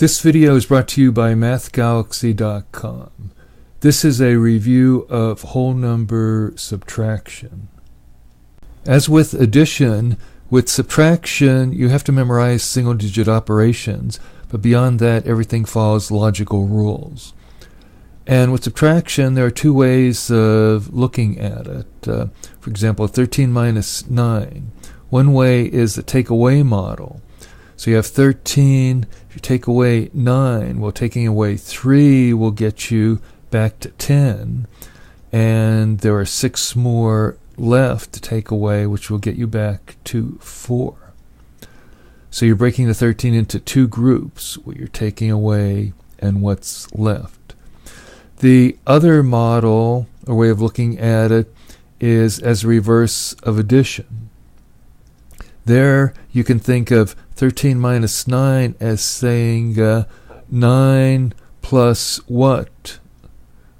This video is brought to you by MathGalaxy.com. This is a review of whole number subtraction. As with addition, with subtraction you have to memorize single-digit operations, but beyond that everything follows logical rules. And with subtraction there are two ways of looking at it. For example, 13 minus 9. One way is the take-away model. So you have 13, if you take away 9, well, taking away 3 will get you back to 10, and there are 6 more left to take away, which will get you back to 4. So you're breaking the 13 into two groups, what you're taking away and what's left. The other model, or way of looking at it, is as a reverse of addition. There you can think of 13 minus 9 as saying 9 plus what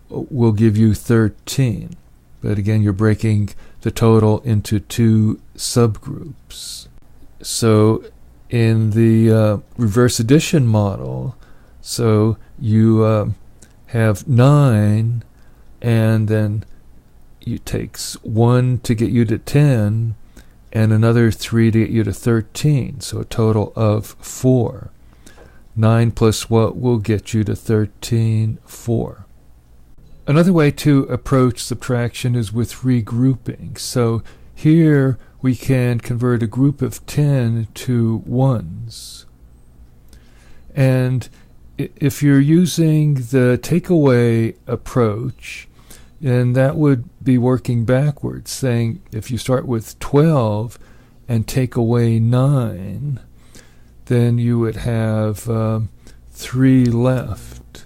will give you 13. But again, you're breaking the total into two subgroups. So in the reverse addition model, so you have 9, and then it takes 1 to get you to 10, and another 3 to get you to 13, so a total of 4. 9 plus what will get you to 13? 4. Another way to approach subtraction is with regrouping. So here we can convert a group of 10 to ones. And if you're using the takeaway approach, and that would be working backwards, saying if you start with 12 and take away 9, then you would have 3 left.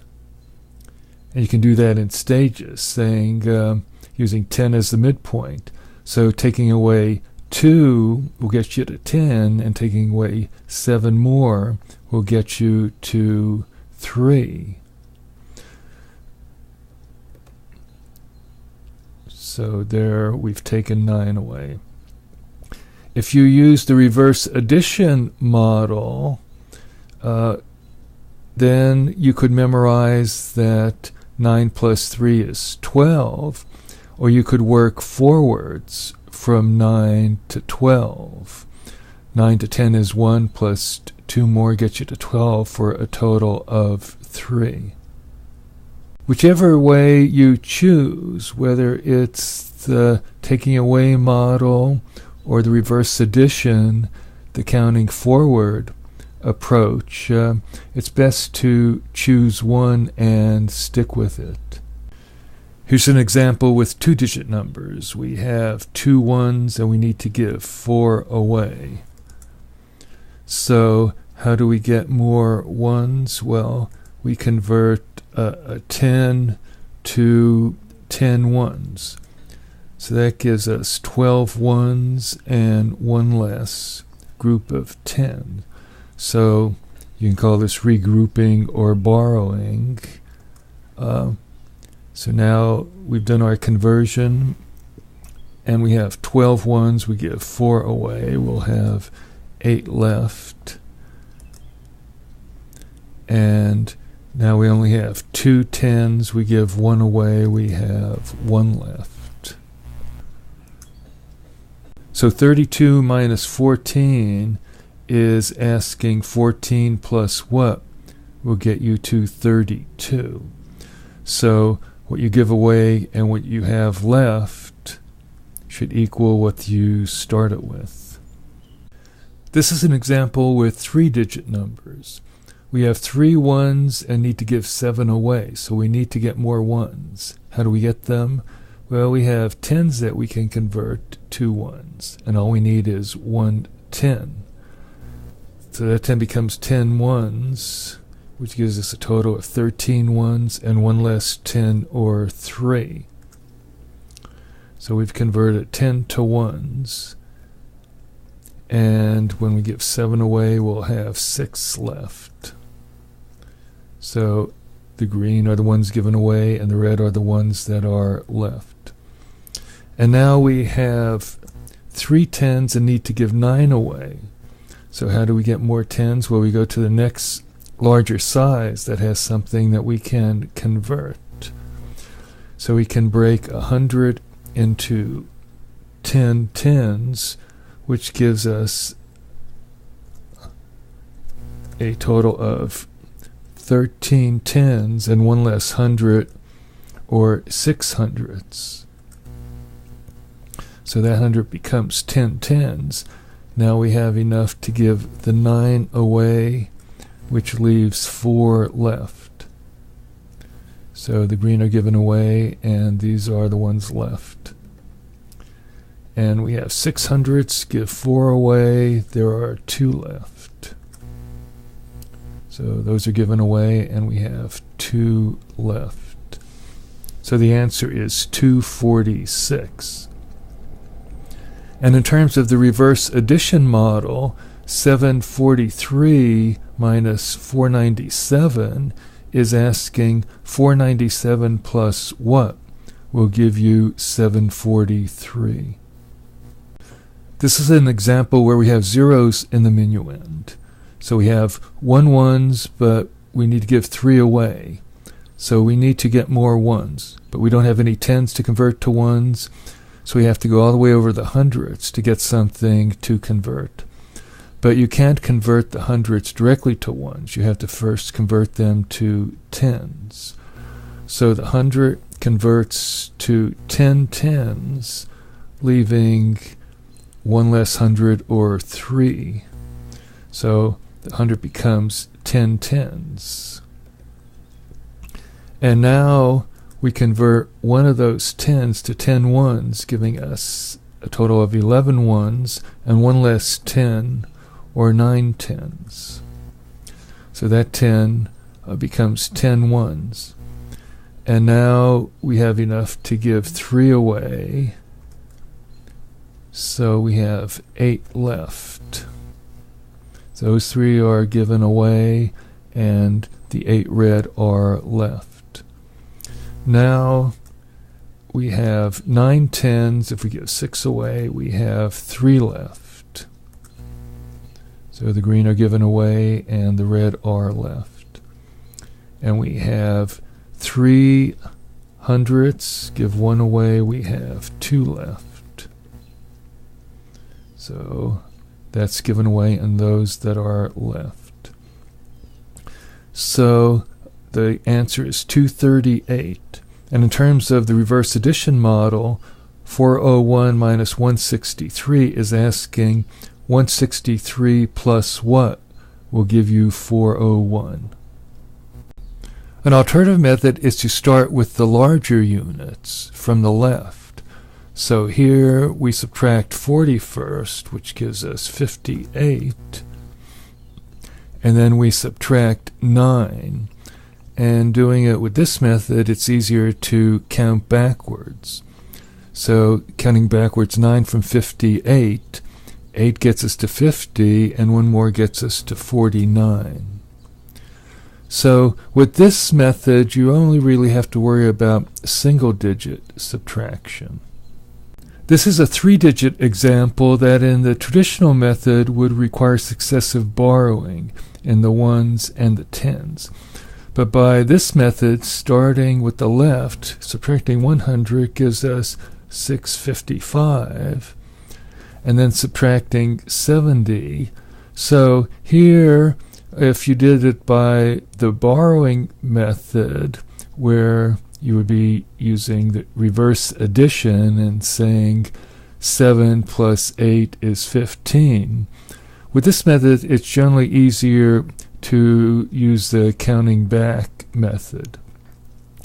And you can do that in stages, saying using 10 as the midpoint. So taking away 2 will get you to 10, and taking away 7 more will get you to 3. So there we've taken 9 away. If you use the reverse addition model, then you could memorize that 9 plus 3 is 12, or you could work forwards from 9 to 12. 9 to 10 is 1, plus 2 more gets you to 12 for a total of 3. Whichever way you choose, whether it's the taking away model or the reverse addition, the counting forward approach, it's best to choose one and stick with it. Here's an example with two-digit numbers. We have 2 ones and we need to give 4 away. So how do we get more ones? Well, we convert a 10 to 10 ones. So that gives us 12 ones and 1 less, group of 10. So you can call this regrouping or borrowing. So now we've done our conversion, and we have 12 ones, we give 4 away, we'll have 8 left. And now we only have 2 10s, we give 1 away, we have 1 left. So 32 minus 14 is asking 14 plus what will get you to 32. So what you give away and what you have left should equal what you started with. This is an example with 3-digit numbers. We have 3 ones and need to give 7 away, so we need to get more ones. How do we get them? Well, we have 10s that we can convert to ones, and all we need is 1 10. So that 10 becomes 10 ones, which gives us a total of 13 ones and 1 less 10, or 3. So we've converted 10 to ones, and when we give 7 away, we'll have 6 left. So the green are the ones given away, and the red are the ones that are left. And now we have 3 10s and need to give 9 away. So how do we get more 10s? Well, we go to the next larger size that has something that we can convert. So we can break 100 into 10 tens, which gives us a total of 13 tens and one less hundred, or 6 hundredths. So that 100 becomes 10 tens. Now we have enough to give the 9 away, which leaves 4 left. So the green are given away, and these are the ones left. And we have 6 hundredths, give 4 away, there are 2 left. So those are given away, and we have 2 left. So the answer is 246. And in terms of the reverse addition model, 743 minus 497 is asking 497 plus what will give you 743. This is an example where we have zeros in the minuend. So we have 1 ones, but we need to give 3 away. So we need to get more ones, but we don't have any tens to convert to ones, so we have to go all the way over the hundredths to get something to convert. But you can't convert the hundredths directly to ones. You have to first convert them to tens. So the 100 converts to 10 tens, leaving 1 less hundred, or 3. So the 100 becomes 10 tens. And now we convert one of those tens to 10 ones, giving us a total of 11 ones and 1 less 10, or 9 tens. So that 10 becomes 10 ones. And now we have enough to give 3 away. So we have 8 left. Those 3 are given away, and the 8 red are left. Now we have 9 tens. If we give 6 away, we have 3 left. So the green are given away, and the red are left. And we have 3 hundredths. Give 1 away, we have 2 left. So that's given away, and those that are left. So the answer is 238. And in terms of the reverse addition model, 401 minus 163 is asking 163 plus what will give you 401. An alternative method is to start with the larger units from the left. So here we subtract 40 first, which gives us 58. And then we subtract 9. And doing it with this method, it's easier to count backwards. So counting backwards, 9 from 58, 8 gets us to 50, and 1 more gets us to 49. So with this method, you only really have to worry about single-digit subtraction. This is a 3-digit example that in the traditional method would require successive borrowing in the 1s and the 10s. But by this method, starting with the left, subtracting 100 gives us 655, and then subtracting 70. So here, if you did it by the borrowing method, where you would be using the reverse addition and saying 7 plus 8 is 15. With this method, it's generally easier to use the counting back method.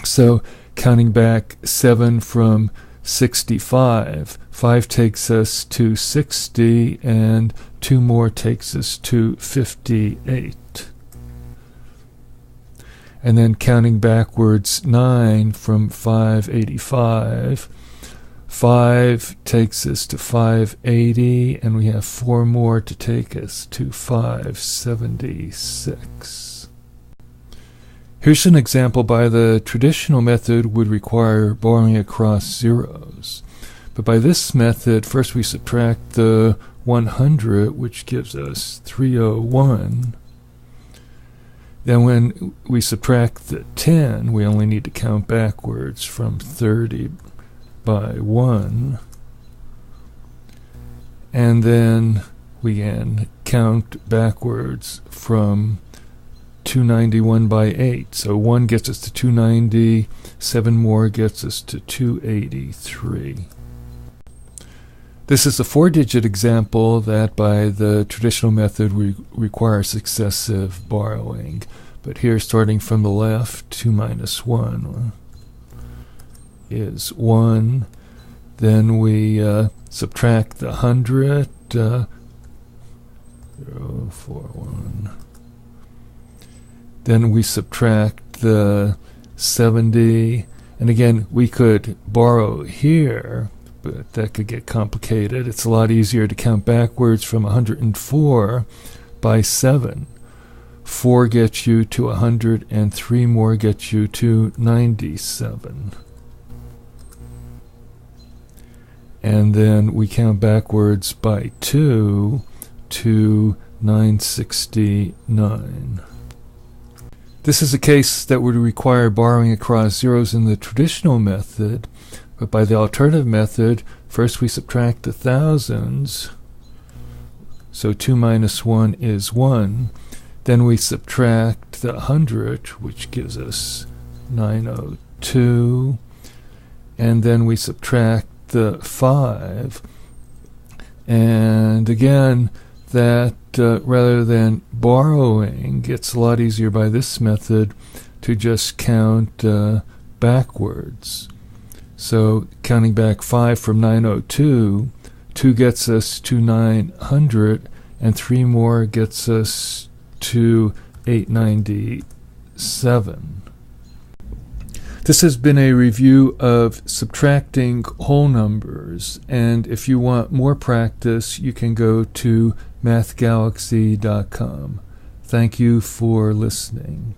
So counting back 7 from 65, 5 takes us to 60, and 2 more takes us to 58. And then counting backwards 9 from 585, 5 takes us to 580, and we have 4 more to take us to 576. Here's an example by the traditional method would require borrowing across zeros. But by this method, first we subtract the 100, which gives us 301. Then when we subtract the 10, we only need to count backwards from 30 by 1. And then we can count backwards from 291 by 8. So 1 gets us to 290, 7 more gets us to 283. This is a 4-digit example that by the traditional method requires successive borrowing. But here, starting from the left, 2 minus 1 is 1. Then we subtract the 100, 0, 4, 1. Then we subtract the 70. And again, we could borrow here, but that could get complicated. It's a lot easier to count backwards from 104 by 7. 4 gets you to 100, and 3 more gets you to 97. And then we count backwards by 2 to 969. This is a case that would require borrowing across zeros in the traditional method, but by the alternative method, first we subtract the thousands, so 2 minus 1 is 1. Then we subtract the 100, which gives us 902, and then we subtract the 5, and again, that rather than borrowing, it's a lot easier by this method to just count backwards. So counting back 5 from 902, 2 gets us to 900, and 3 more gets us to 897. This has been a review of subtracting whole numbers, and if you want more practice, you can go to mathgalaxy.com. Thank you for listening.